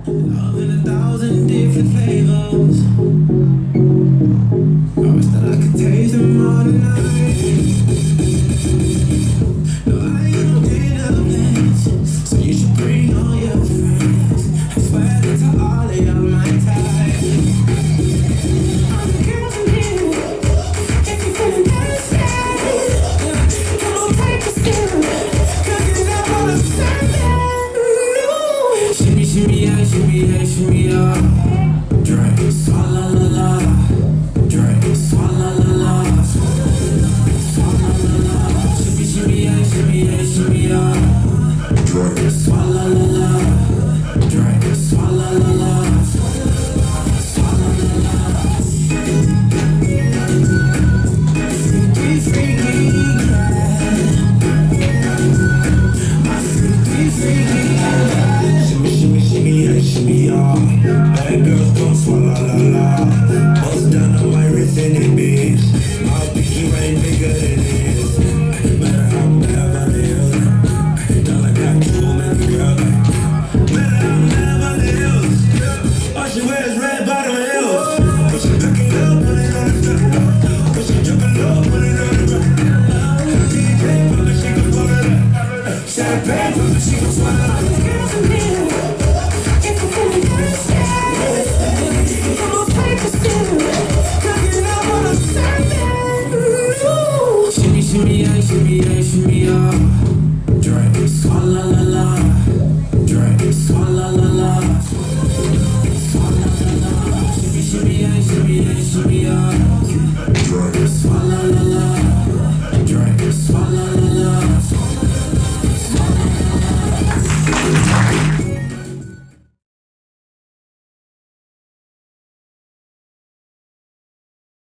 Love in 1,000 different flavors. Promise that I could taste them all tonight. No, I ain't no dinner plans, so you should bring all your friends. I swear that to all of y'all my type. I'm the girl from you. If you're feeling thirsty, come on, take a sip, 'cause you never understand it. Shimmy, shimmy, yeah, shimmy, yeah, shimmy, yeah. Drink, swalla la la. Drink, swalla la la. Swalla la la. Shimmy, shimmy, yeah, shimmy, yeah, shimmy, yeah. Drink, swalla la la. Drink, swalla la la. Swalla la la. Freaky, freaky, my freaky, freaky. Shimmy, shimmy, shimmy, yeah, shimmy, yeah. Bad girls gon' swalla la la. Bust down on my wrist and it beats. My picture ain't bigger than this. Matter how bad I live. Girl, I got too many girls. Matter how bad I live. All she wears red bottom heels. But she back it up, put it on the ground. But she drop it low, put it on the ground. DJ pop it, she gon' swallow that. Champagne pop it, she gon' swallow that.